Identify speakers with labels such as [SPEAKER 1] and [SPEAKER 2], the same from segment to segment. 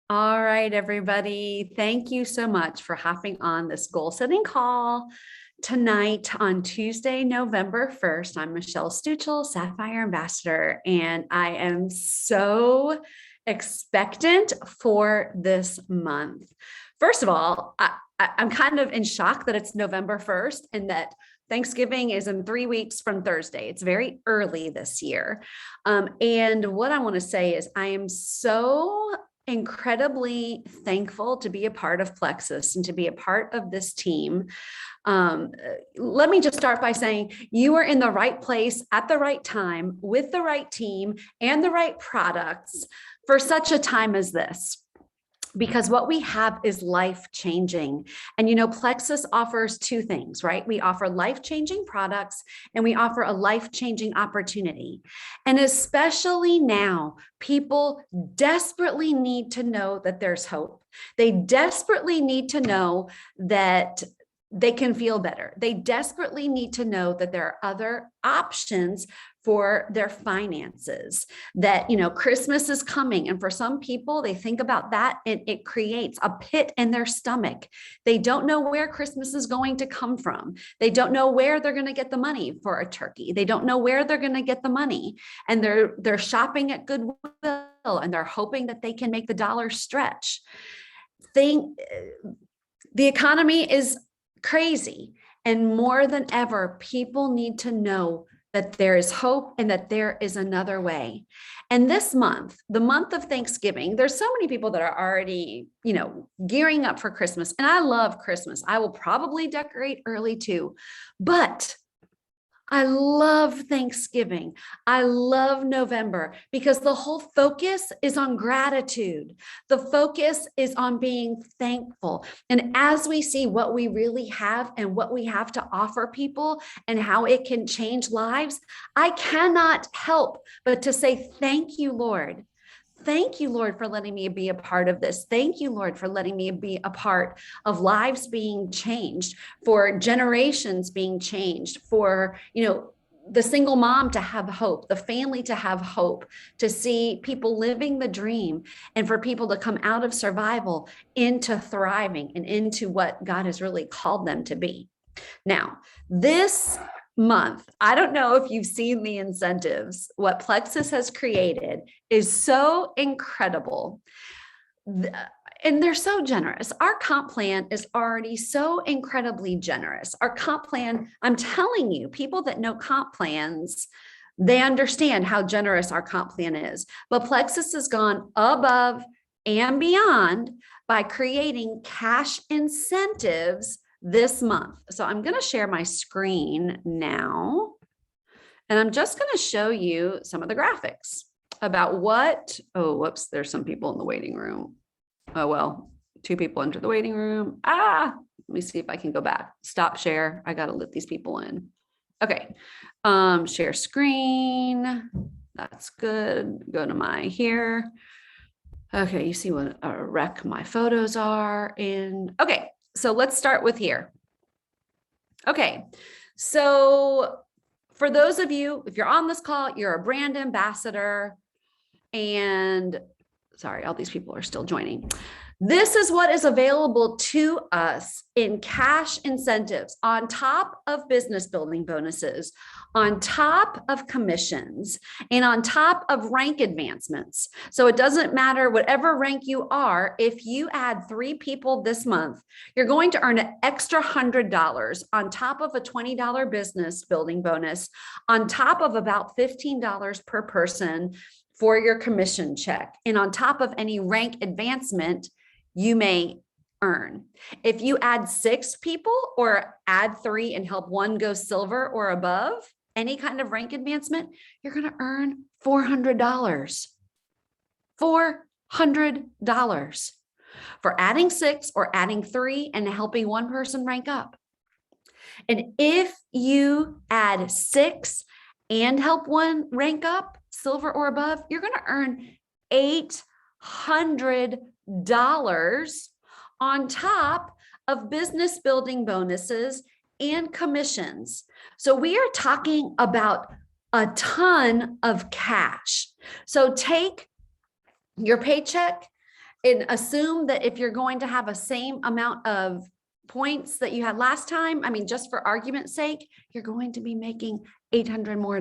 [SPEAKER 1] All right, everybody. Thank you so much for hopping on this goal setting call tonight on Tuesday, November 1st. I'm Michelle Stuchel, Sapphire Ambassador, and I am so expectant for this month. First of all, I'm kind of in shock that it's November 1st and that Thanksgiving is in 3 weeks from Thursday. It's very early this year. And what I want to say is I am so incredibly thankful to be a part of Plexus and to be a part of this team. Let me just start by saying you are in the right place at the right time with the right team and the right products for such a time as this. Because what we have is life changing. And Plexus offers two things, right? We offer life changing products and we offer a life changing opportunity. And especially now, people desperately need to know that there's hope. They desperately need to know that they can feel better. They desperately need to know that there are other options for their finances, that Christmas is coming, and for some people they think about that and it creates a pit in their stomach. They don't know where Christmas is going to come from. They don't know where they're going to get the money for a turkey. They don't know where they're going to get the money, and they're shopping at Goodwill and they're hoping that they can make the dollar stretch. The economy is crazy, and more than ever people need to know that there is hope and that there is another way. And this month, the month of Thanksgiving, there's so many people that are already, gearing up for Christmas. And I love Christmas. I will probably decorate early too, but I love Thanksgiving. I love November because the whole focus is on gratitude. The focus is on being thankful. And as we see what we really have and what we have to offer people and how it can change lives, I cannot help but to say, thank you, Lord. Thank you, Lord, for letting me be a part of this. Thank you, Lord, for letting me be a part of lives being changed, for generations being changed, for, the single mom to have hope, the family to have hope, to see people living the dream, and for people to come out of survival into thriving and into what God has really called them to be. Now, this month, I don't know if you've seen the incentives. What Plexus has created is so incredible. And they're so generous. Our comp plan is already so incredibly generous. Our comp plan, I'm telling you, people that know comp plans, they understand how generous our comp plan is. But Plexus has gone above and beyond by creating cash incentives this month. So I'm going to share my screen now, and I'm just going to show you some of the graphics about whoops, there's some people in the waiting room. Oh, well, two people enter the waiting room. Let me see if I can go back. Stop share. I got to let these people in. Okay. Share screen. That's good. Go to my here. Okay. You see what a wreck my photos are in. Okay. So let's start with here. Okay. So for those of you, if you're on this call, you're a brand ambassador, and sorry, all these people are still joining. This is what is available to us in cash incentives on top of business building bonuses, on top of commissions, and on top of rank advancements. So it doesn't matter whatever rank you are. If you add 3 people this month, you're going to earn an extra $100 on top of a $20 business building bonus, on top of about $15 per person for your commission check, and on top of any rank advancement you may earn. If you add 6 people or add 3 and help 1 go silver or above, any kind of rank advancement, you're going to earn $400. $400 for adding 6 or adding 3 and helping 1 person rank up. And if you add 6 and help 1 rank up, silver or above, you're going to earn $800 on top of business building bonuses and commissions. So we are talking about a ton of cash. So take your paycheck and assume that if you're going to have a same amount of points that you had last time, I mean, just for argument's sake, you're going to be making $800 more.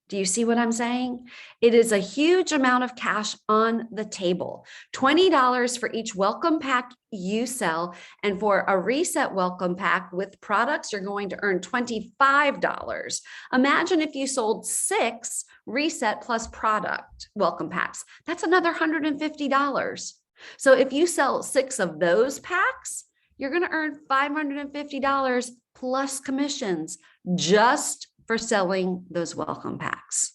[SPEAKER 1] Do you see what I'm saying? It is a huge amount of cash on the table. $20 for each welcome pack you sell. And for a reset welcome pack with products, you're going to earn $25. Imagine if you sold 6 reset plus product welcome packs. That's another $150. So if you sell 6 of those packs, you're going to earn $550 plus commissions just for selling those welcome packs.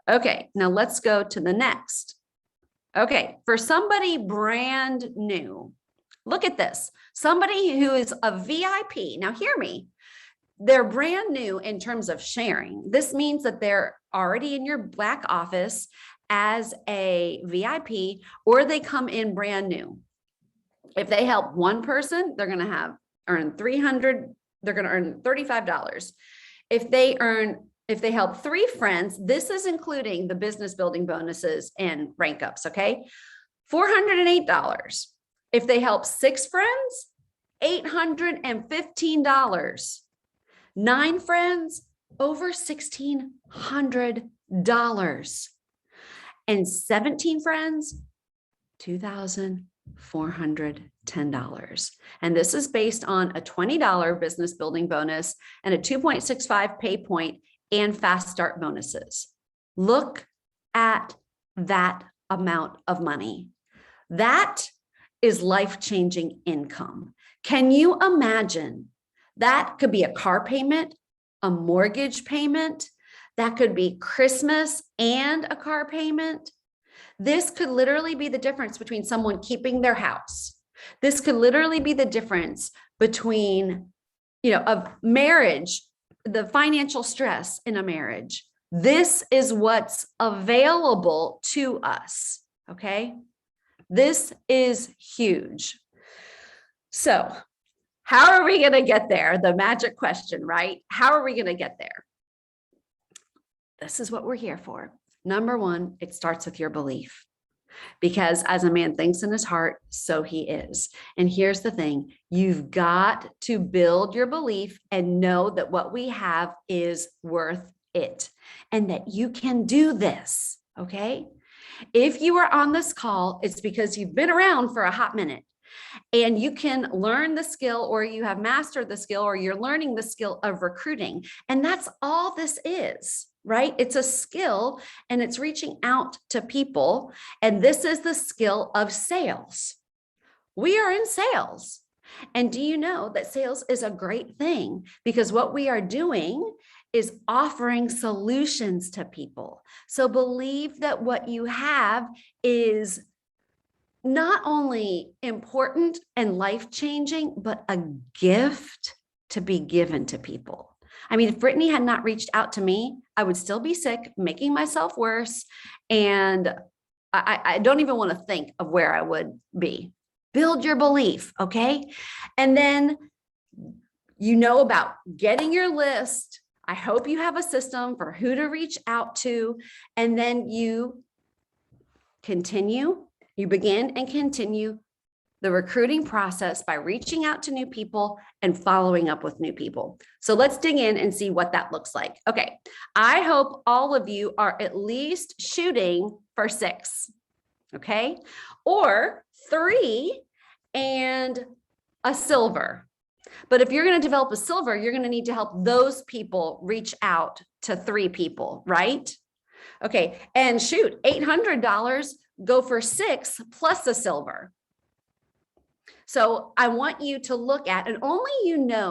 [SPEAKER 1] Okay, now let's go to the next. Okay, for somebody brand new, look at this. Somebody who is a VIP. Now hear me. They're brand new in terms of sharing. This means that they're already in your back office as a VIP, or they come in brand new. If they help one person, they're going to earn $300. They're going to earn $35. If they help 3 friends, this is including the business building bonuses and rank ups, okay? $408. If they help 6 friends, $815. 9 friends, over $1,600. And 17 friends, $2,410. And this is based on a $20 business building bonus and a 2.65 pay point and fast start bonuses. Look at that amount of money. That is life-changing income. Can you imagine? That could be a car payment, a mortgage payment. That could be Christmas and a car payment. This could literally be the difference between someone keeping their house. This could literally be the difference between, of marriage, the financial stress in a marriage. This is what's available to us, okay? This is huge. So how are we going to get there? The magic question, right? How are we going to get there? This is what we're here for. Number 1, it starts with your belief. Because as a man thinks in his heart, so he is. And here's the thing, you've got to build your belief and know that what we have is worth it and that you can do this, okay? If you are on this call, it's because you've been around for a hot minute and you can learn the skill, or you have mastered the skill, or you're learning the skill of recruiting. And that's all this is. Right? It's a skill and it's reaching out to people. And this is the skill of sales. We are in sales. And do you know that sales is a great thing? Because what we are doing is offering solutions to people. So believe that what you have is not only important and life-changing, but a gift to be given to people. I mean, if Brittany had not reached out to me, I would still be sick, making myself worse. And I don't even want to think of where I would be. Build your belief, okay? And then about getting your list. I hope you have a system for who to reach out to. And then you begin and continue the recruiting process by reaching out to new people and following up with new people. So let's dig in and see what that looks like. Okay, I hope all of you are at least shooting for 6, okay? Or 3 and a silver. But if you're going to develop a silver, you're going to need to help those people reach out to 3 people, right? Okay, and shoot, $800, go for 6 plus a silver. So I want you to look at, and only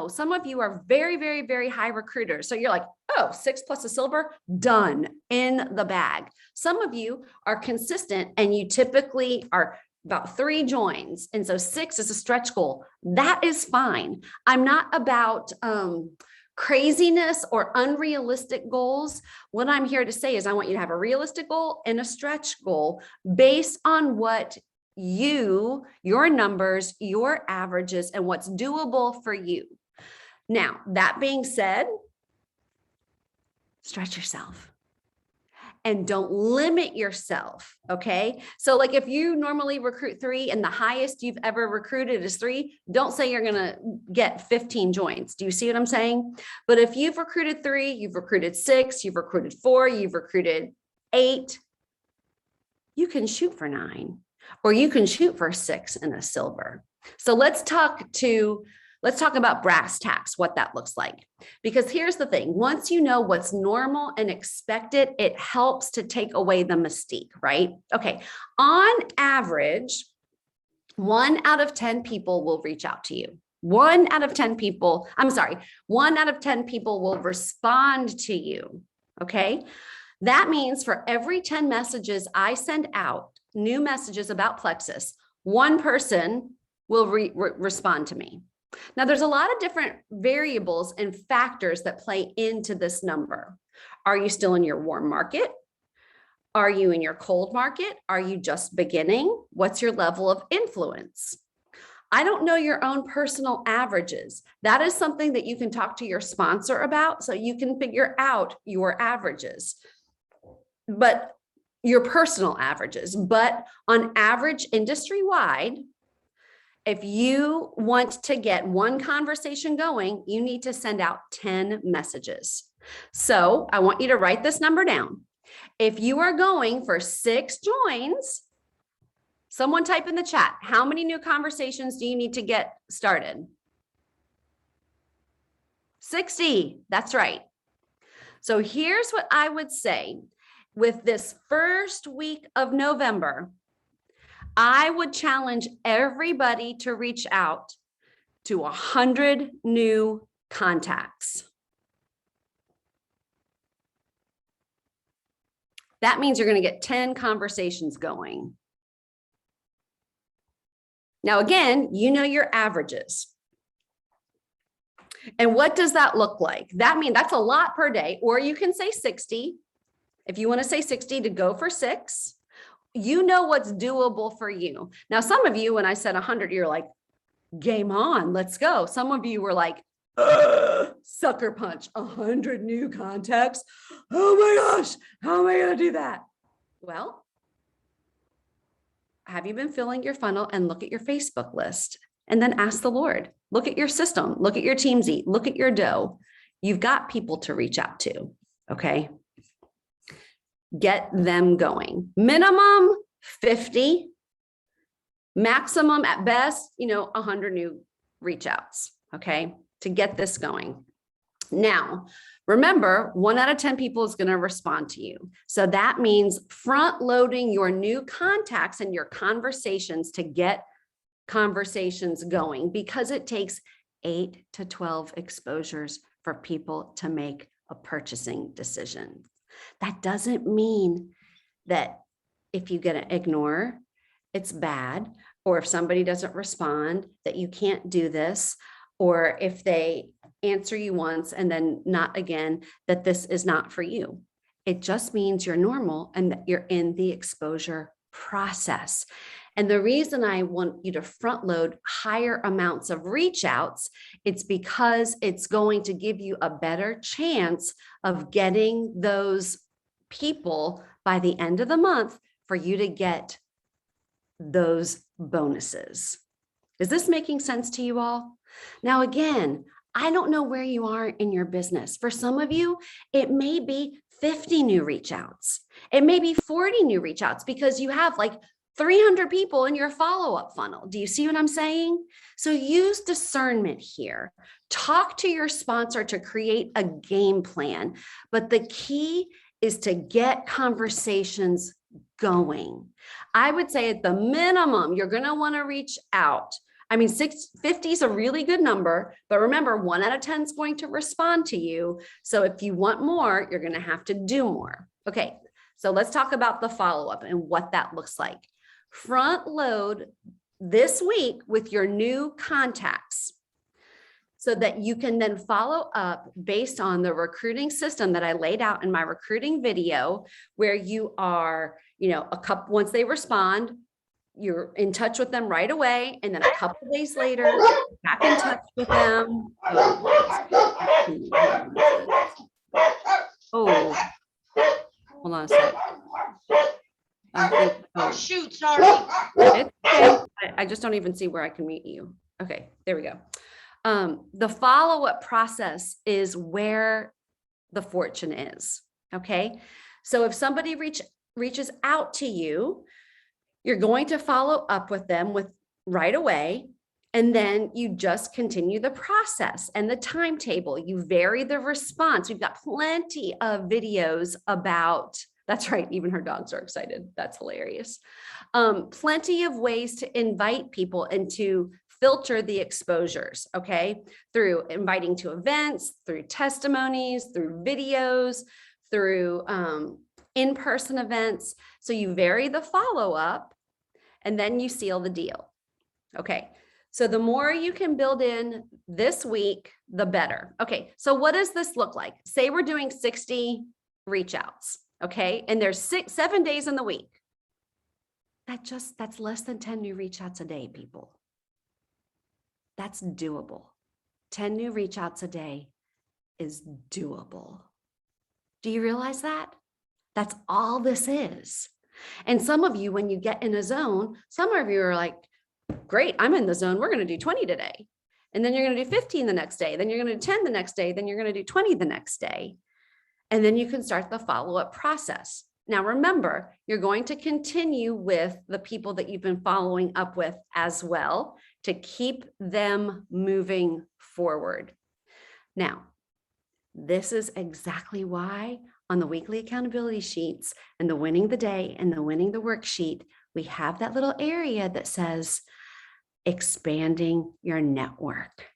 [SPEAKER 1] some of you are very, very, very high recruiters. So you're like, oh, 6 plus a silver, done, in the bag. Some of you are consistent and you typically are about 3 joins. And so 6 is a stretch goal. That is fine. I'm not about craziness or unrealistic goals. What I'm here to say is I want you to have a realistic goal and a stretch goal based on what your numbers, your averages, and what's doable for you. Now, that being said, stretch yourself and don't limit yourself. Okay. So like if you normally recruit 3 and the highest you've ever recruited is 3, don't say you're going to get 15 joins. Do you see what I'm saying? But if you've recruited 3, you've recruited 6, you've recruited 4, you've recruited 8, you can shoot for 9, or you can shoot for 6 and a silver. So let's talk about brass tacks, what that looks like. Because here's the thing, once you know what's normal and expected, it helps to take away the mystique, right? Okay, on average, 1 out of 10 people will reach out to you. 1 out of 10 people will respond to you, okay? That means for every 10 messages I send out, new messages about Plexus, 1 person will respond to me. Now, there's a lot of different variables and factors that play into this number. Are you still in your warm market? Are you in your cold market? Are you just beginning? What's your level of influence? I don't know your own personal averages. That is something that you can talk to your sponsor about so you can figure out your averages, but your personal averages. But on average, industry-wide, if you want to get 1 conversation going, you need to send out 10 messages. So I want you to write this number down. If you are going for 6 joins, someone type in the chat, how many new conversations do you need to get started? 60, that's right. So here's what I would say. With this first week of November, I would challenge everybody to reach out to 100 new contacts. That means you're going to get 10 conversations going. Now, again, you know your averages. And what does that look like? That means that's a lot per day, or you can say 60. If you want to say 60 to go for 6. You know what's doable for you. Now, some of you, when I said 100, you're like, game on, let's go. Some of you were like, sucker punch, 100 new contacts. Oh my gosh, how am I going to do that? Well, have you been filling your funnel? And look at your Facebook list and then ask the Lord. Look at your system, look at your Teamsy, look at your dough. You've got people to reach out to, okay? Get them going. Minimum 50, maximum at best, 100 new reach outs, okay, to get this going. Now, remember, 1 out of 10 people is going to respond to you. So that means front loading your new contacts and your conversations to get conversations going, because it takes 8 to 12 exposures for people to make a purchasing decision. That doesn't mean that if you get an ignore, it's bad, or if somebody doesn't respond, that you can't do this, or if they answer you once and then not again, that this is not for you. It just means you're normal and that you're in the exposure process. And the reason I want you to front load higher amounts of reach outs, it's because it's going to give you a better chance of getting those people by the end of the month for you to get those bonuses. Is this making sense to you all? Now, again, I don't know where you are in your business. For some of you, it may be 50 new reach outs. It may be 40 new reach outs because you have like 300 people in your follow-up funnel. Do you see what I'm saying? So use discernment here. Talk to your sponsor to create a game plan. But the key is to get conversations going. I would say at the minimum, you're going to want to reach out. I mean, 50 is a really good number, but remember, 1 out of 10 is going to respond to you. So if you want more, you're going to have to do more. Okay, so let's talk about the follow-up and what that looks like. Front load this week with your new contacts so that you can then follow up based on the recruiting system that I laid out in my recruiting video, where you are, once they respond, you're in touch with them right away. And then a couple of days later, back in touch with them. Oh. Hold on a sec.
[SPEAKER 2] Oh, shoot, sorry.
[SPEAKER 1] It's okay. I just don't even see where I can meet you. Okay, there we go. The follow-up process is where the fortune is. Okay. So if somebody reaches out to you, you're going to follow up with them with right away. And then you just continue the process and the timetable. You vary the response. We've got plenty of videos about, that's right, even her dogs are excited. That's hilarious. Plenty of ways to invite people and to filter the exposures, okay? Through inviting to events, through testimonies, through videos, through in-person events. So you vary the follow-up and then you seal the deal. Okay, so the more you can build in this week, the better. Okay, so what does this look like? Say we're doing 60 reach outs, okay? And there's 7 days in the week. That's less than 10 new reach outs a day, people. That's doable. 10 new reach outs a day is doable. Do you realize that? That's all this is. And some of you, when you get in a zone, some of you are like, great, I'm in the zone. We're going to do 20 today. And then you're going to do 15 the next day. Then you're going to do 10 the next day. Then you're going to do 20 the next day. And then you can start the follow-up process. Now, remember, you're going to continue with the people that you've been following up with as well to keep them moving forward. Now, this is exactly why on the weekly accountability sheets and the winning the day and the winning the worksheet, we have that little area that says expanding your network.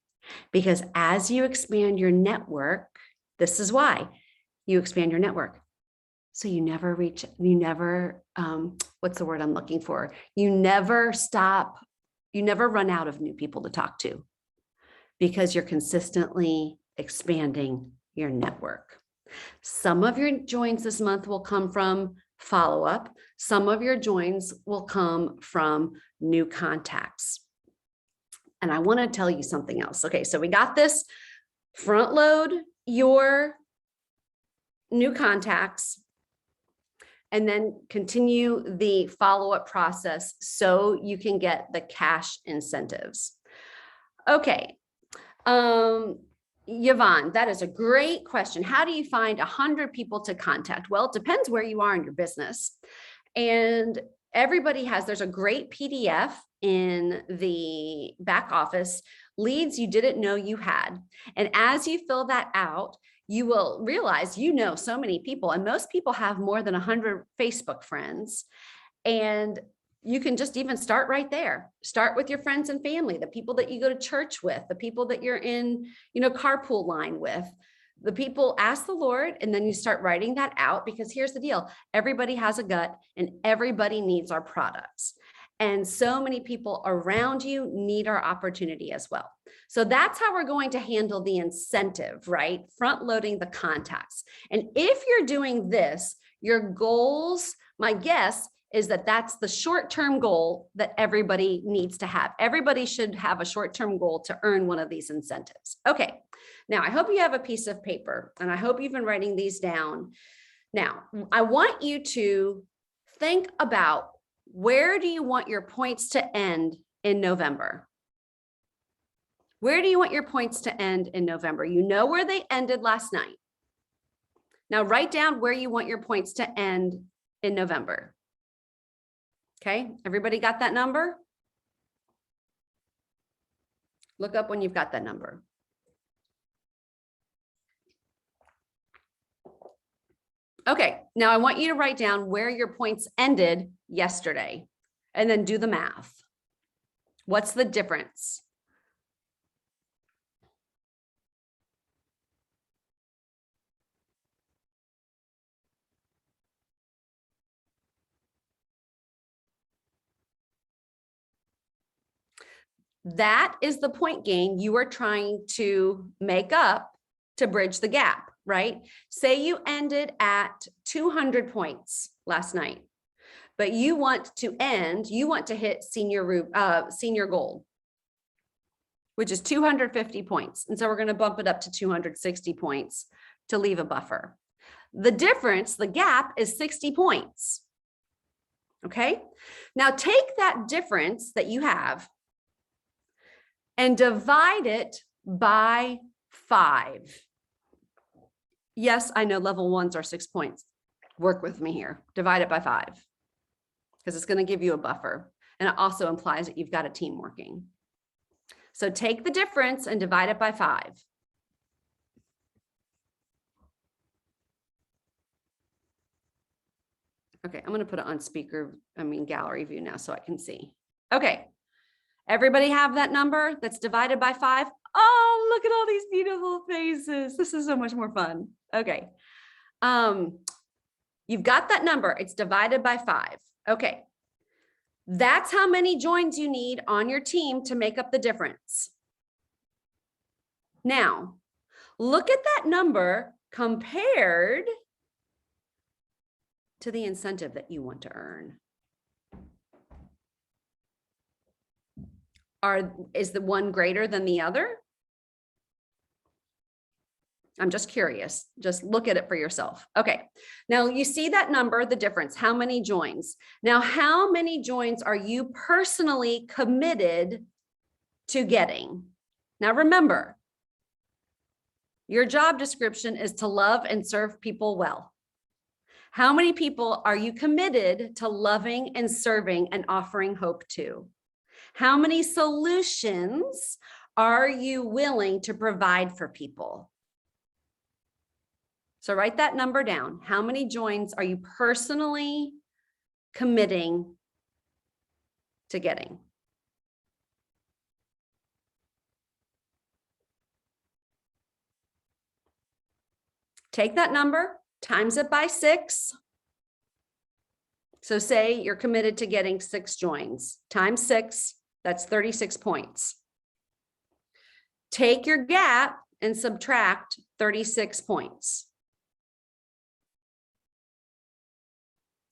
[SPEAKER 1] Because as you expand your network, this is why you expand your network. So you never what's the word I'm looking for? You never run out of new people to talk to because you're consistently expanding your network. Some of your joins this month will come from follow-up. Some of your joins will come from new contacts. And I want to tell you something else. Okay, so we got this. Front load your new contacts and then continue the follow-up process so you can get the cash incentives. Okay. Yvonne, that is a great question. How do you find 100 people to contact? Well, it depends where you are in your business. And there's a great PDF in the back office, leads you didn't know you had. And as you fill that out, you will realize so many people, and most people have more than 100 Facebook friends. And you can just even start right there. Start with your friends and family, the people that you go to church with, the people that you're in, carpool line with, the people. Ask the Lord, and then you start writing that out, because here's the deal. Everybody has a gut and everybody needs our products. And so many people around you need our opportunity as well. So that's how we're going to handle the incentive, right? Front loading the contacts. And if you're doing this, your goals, my guess is that that's the short-term goal that everybody needs to have. Everybody should have a short-term goal to earn one of these incentives. Okay, now I hope you have a piece of paper and I hope you've been writing these down. Now, I want you to think about, where do you want your points to end in November? Where do you want your points to end in November? You know where they ended last night. Now write down where you want your points to end in November. Okay, everybody got that number? Look up when you've got that number. Okay, now I want you to write down where your points ended yesterday and then do the math. What's the difference? That is the point gain you are trying to make up to bridge the gap, right? Say you ended at 200 points last night, but you want to hit senior gold, which is 250 points. And so we're going to bump it up to 260 points to leave a buffer. The difference, the gap, is 60 points. Okay, now take that difference that you have and divide it by 5. Yes, I know level 1s are 6 points. Work with me here. Divide it by 5 because it's going to give you a buffer. And it also implies that you've got a team working. So take the difference and divide it by 5. Okay, I'm going to put it on gallery view now so I can see. Okay, everybody have that number that's divided by 5? Oh, look at all these beautiful faces. This is so much more fun. Okay, you've got that number. It's divided by 5. Okay, that's how many joins you need on your team to make up the difference. Now, look at that number compared to the incentive that you want to earn. Is the one greater than the other? I'm just curious. Just look at it for yourself. Okay. Now you see that number, the difference, how many joins? Now, how many joins are you personally committed to getting? Now, remember, your job description is to love and serve people well. How many people are you committed to loving and serving and offering hope to? How many solutions are you willing to provide for people? So write that number down. How many joins are you personally committing to getting? Take that number, times it by 6. So say you're committed to getting 6 joins, times 6, that's 36 points. Take your gap and subtract 36 points.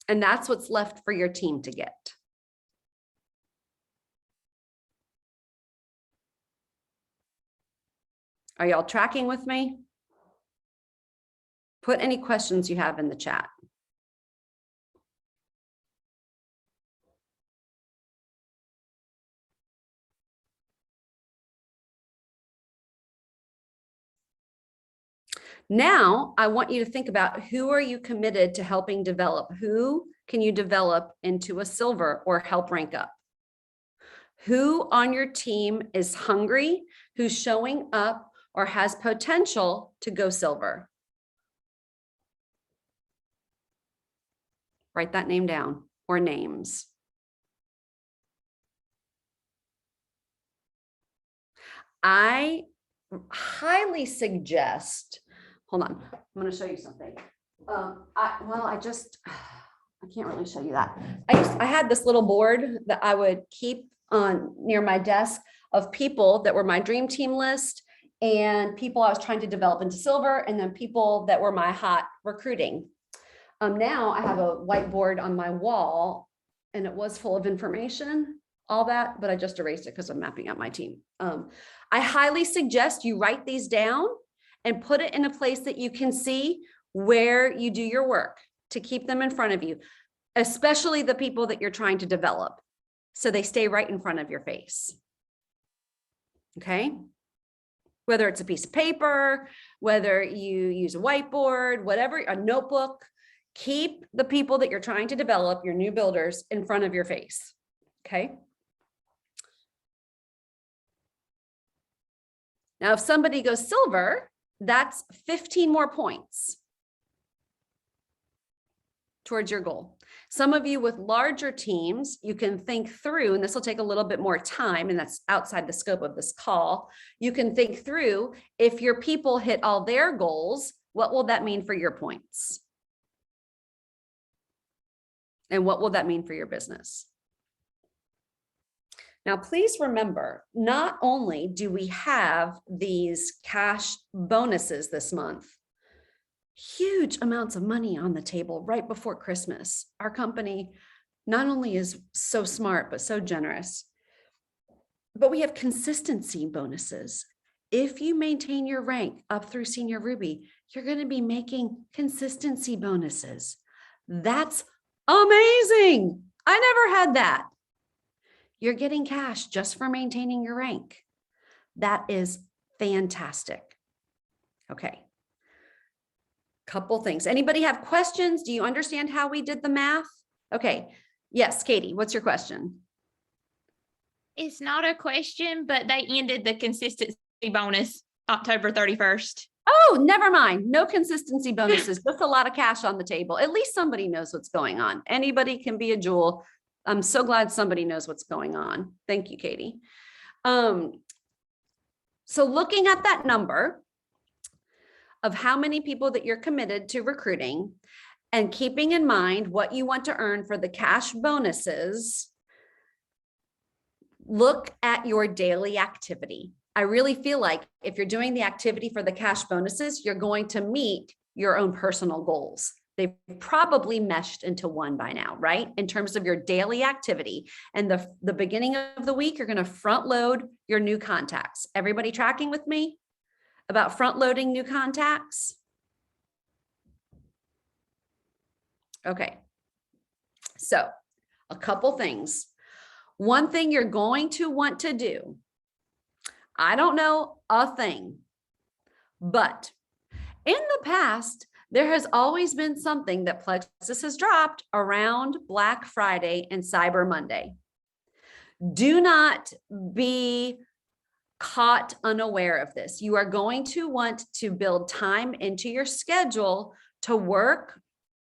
[SPEAKER 1] And that's what's left for your team to get. Are y'all tracking with me? Put any questions you have in the chat. Now, I want you to think about who are you committed to helping develop? Who can you develop into a silver or help rank up? Who on your team is hungry, who's showing up or has potential to go silver? Write that name down or names. I highly suggest, hold on, I'm going to show you something. I can't really show you that. I had this little board that I would keep on near my desk of people that were my dream team list and people I was trying to develop into silver, and then people that were my hot recruiting. Now I have a whiteboard on my wall and it was full of information, all that, but I just erased it because I'm mapping out my team. I highly suggest you write these down and put it in a place that you can see where you do your work to keep them in front of you, especially the people that you're trying to develop, so they stay right in front of your face. Okay? Whether it's a piece of paper, whether you use a whiteboard, whatever, a notebook, keep the people that you're trying to develop, your new builders, in front of your face. Okay? Now, if somebody goes silver, that's 15 more points towards your goal. Some of you with larger teams, you can think through, and this will take a little bit more time, and that's outside the scope of this call. You can think through, if your people hit all their goals, what will that mean for your points? And what will that mean for your business? Now, please remember, not only do we have these cash bonuses this month, huge amounts of money on the table right before Christmas. Our company not only is so smart, but so generous, but we have consistency bonuses. If you maintain your rank up through Senior Ruby, you're going to be making consistency bonuses. That's amazing. I never had that. You're getting cash just for maintaining your rank. That is fantastic. Okay. Couple things. Anybody have questions? Do you understand how we did the math? Okay. Yes, Katie, what's your question?
[SPEAKER 2] It's not a question, but they ended the consistency bonus October 31st.
[SPEAKER 1] Oh, never mind. No consistency bonuses, just a lot of cash on the table. At least somebody knows what's going on. Anybody can be a jewel. I'm so glad somebody knows what's going on. Thank you, Katie. So looking at that number of how many people that you're committed to recruiting and keeping in mind what you want to earn for the cash bonuses, look at your daily activity. I really feel like if you're doing the activity for the cash bonuses, you're going to meet your own personal goals. They've probably meshed into one by now, right? In terms of your daily activity. And the beginning of the week, you're going to front load your new contacts. Everybody tracking with me about front loading new contacts? Okay. So a couple things. One thing you're going to want to do, I don't know a thing, but in the past, there has always been something that Plexus has dropped around Black Friday and Cyber Monday. Do not be caught unaware of this. You are going to want to build time into your schedule to work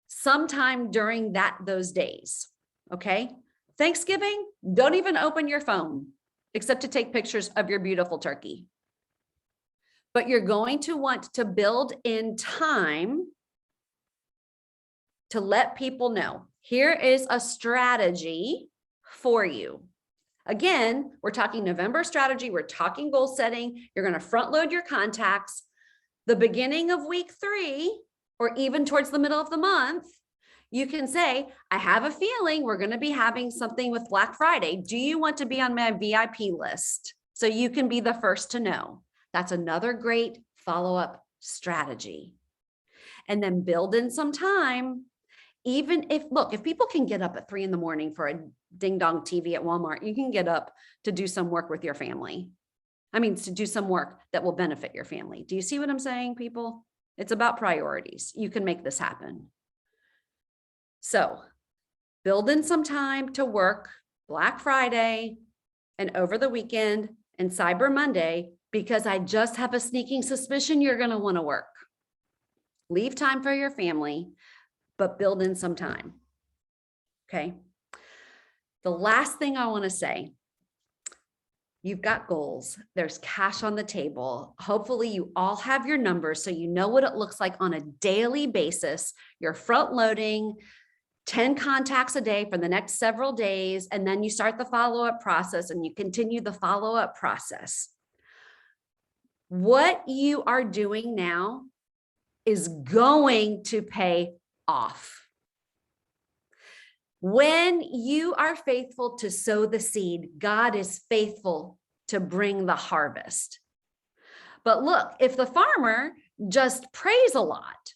[SPEAKER 1] sometime during those days. Okay. Thanksgiving, don't even open your phone except to take pictures of your beautiful turkey. But you're going to want to build in time to let people know, here is a strategy for you. Again, we're talking November strategy. We're talking goal setting. You're going to front load your contacts. The beginning of week 3, or even towards the middle of the month, you can say, I have a feeling we're going to be having something with Black Friday. Do you want to be on my VIP list? So you can be the first to know. That's another great follow-up strategy. And then build in some time. Even if people can get up at 3 a.m. for a ding dong TV at Walmart, you can get up to do some work with your family. I mean, to do some work that will benefit your family. Do you see what I'm saying, people? It's about priorities. You can make this happen. So build in some time to work Black Friday and over the weekend and Cyber Monday, because I just have a sneaking suspicion you're going to want to work. Leave time for your family, but build in some time. Okay. The last thing I want to say, you've got goals. There's cash on the table. Hopefully you all have your numbers so you know what it looks like on a daily basis. You're front loading 10 contacts a day for the next several days, and then you start the follow-up process and you continue the follow-up process. What you are doing now is going to pay off. When you are faithful to sow the seed, God is faithful to bring the harvest. But look, if the farmer just prays a lot,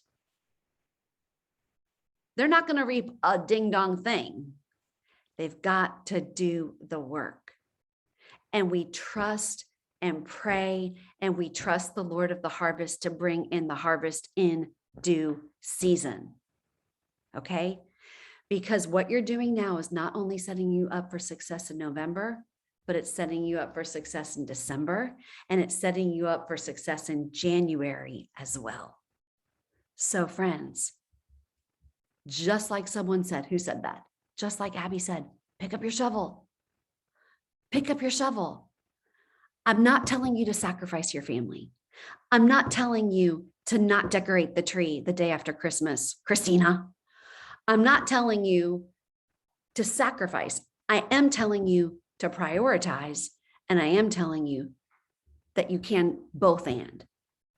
[SPEAKER 1] they're not going to reap a ding dong thing. They've got to do the work. And we trust and pray, and we trust the Lord of the harvest to bring in the harvest in due season. Okay? Because what you're doing now is not only setting you up for success in November, but it's setting you up for success in December, and it's setting you up for success in January as well. So friends, just like someone said, who said that? Just like Abby said, pick up your shovel. Pick up your shovel. I'm not telling you to sacrifice your family. I'm not telling you to not decorate the tree the day after Christmas, Christina. I'm not telling you to sacrifice. I am telling you to prioritize, and I am telling you that you can both and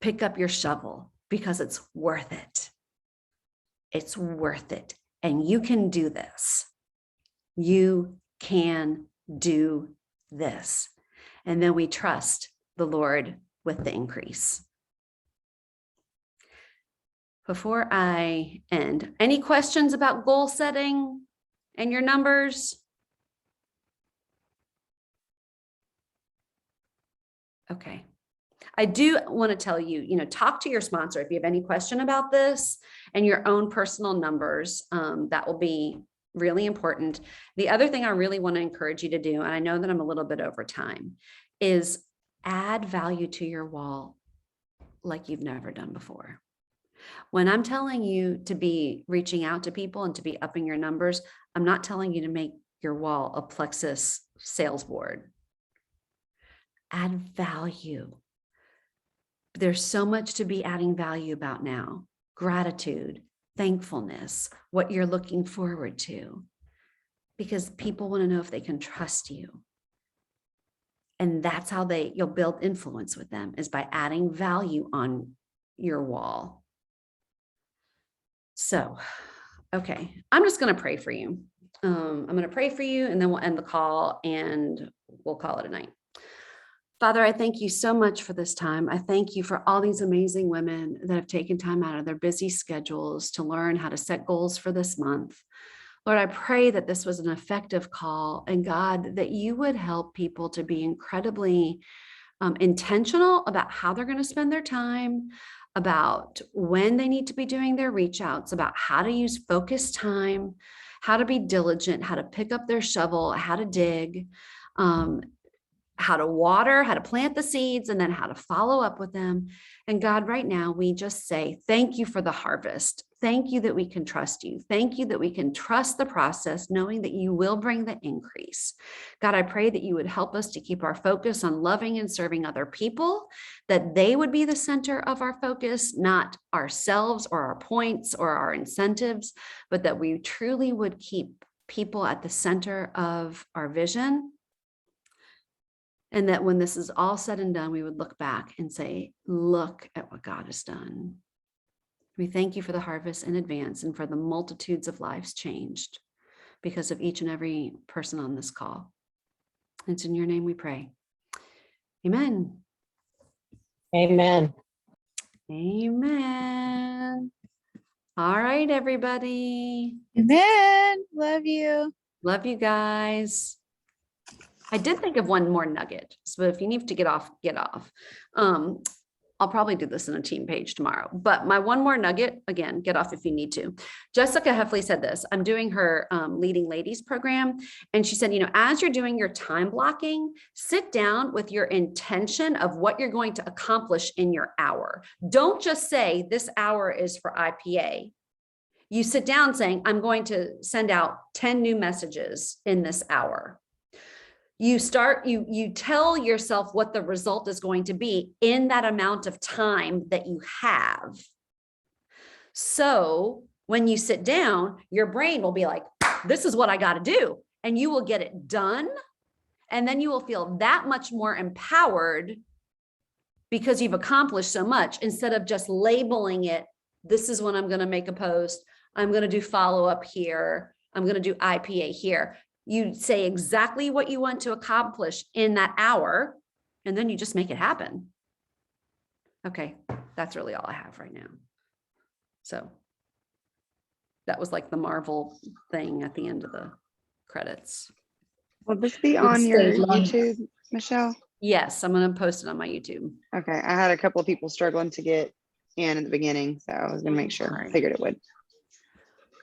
[SPEAKER 1] pick up your shovel because it's worth it. It's worth it. And you can do this. You can do this. And then we trust the Lord with the increase. before I end, any questions about goal setting and your numbers? Okay. I do want to tell you, talk to your sponsor if you have any question about this and your own personal numbers. That will be really important. The other thing I really want to encourage you to do, and I know that I'm a little bit over time, is add value to your wall like you've never done before. When I'm telling you to be reaching out to people and to be upping your numbers, I'm not telling you to make your wall a Plexus sales board. Add value. There's so much to be adding value about now. Gratitude, thankfulness, what you're looking forward to, because people want to know if they can trust you. And that's how you'll build influence with them, is by adding value on your wall. So, okay, I'm just going to pray for you. I'm going to pray for you, and then we'll end the call and we'll call it a night. Father, I thank you so much for this time. I thank you for all these amazing women that have taken time out of their busy schedules to learn how to set goals for this month. Lord, I pray that this was an effective call, and God, that you would help people to be incredibly intentional about how they're going to spend their time, about when they need to be doing their reach outs, about how to use focused time, how to be diligent, how to pick up their shovel, how to dig, how to water, how to plant the seeds, and then how to follow up with them. And God, right now, we just say, thank you for the harvest. Thank you that we can trust you. Thank you that we can trust the process, knowing that you will bring the increase. God, I pray that you would help us to keep our focus on loving and serving other people, that they would be the center of our focus, not ourselves or our points or our incentives, but that we truly would keep people at the center of our vision. And that when this is all said and done, we would look back and say, look at what God has done. We thank you for the harvest in advance and for the multitudes of lives changed because of each and every person on this call. It's in your name we pray. Amen.
[SPEAKER 3] Amen.
[SPEAKER 1] Amen. All right, everybody.
[SPEAKER 4] Amen. Love you.
[SPEAKER 1] Love you guys. I did think of one more nugget. So if you need to get off, get off. I'll probably do this in a team page tomorrow, but my one more nugget, again, get off if you need to. Jessica Heffley said this. I'm doing her Leading Ladies program. And she said, as you're doing your time blocking, sit down with your intention of what you're going to accomplish in your hour. Don't just say this hour is for IPA. You sit down saying, I'm going to send out 10 new messages in this hour. You tell yourself what the result is going to be in that amount of time that you have. So when you sit down, your brain will be like, this is what I got to do. And you will get it done. And then you will feel that much more empowered because you've accomplished so much, instead of just labeling it. This is when I'm going to make a post. I'm going to do follow-up here. I'm going to do IPA here. You say exactly what you want to accomplish in that hour, and then you just make it happen. Okay, that's really all I have right now. So that was like the Marvel thing at the end of the credits.
[SPEAKER 4] Will this be on your YouTube, Michelle?
[SPEAKER 1] Yes, I'm going to post it on my YouTube.
[SPEAKER 4] Okay, I had a couple of people struggling to get in the beginning, so I was going to make sure. I figured it would.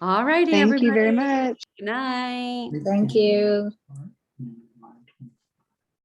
[SPEAKER 1] All righty,
[SPEAKER 4] Thank
[SPEAKER 1] everybody.
[SPEAKER 4] you very much.
[SPEAKER 1] Good night.
[SPEAKER 3] Thank you.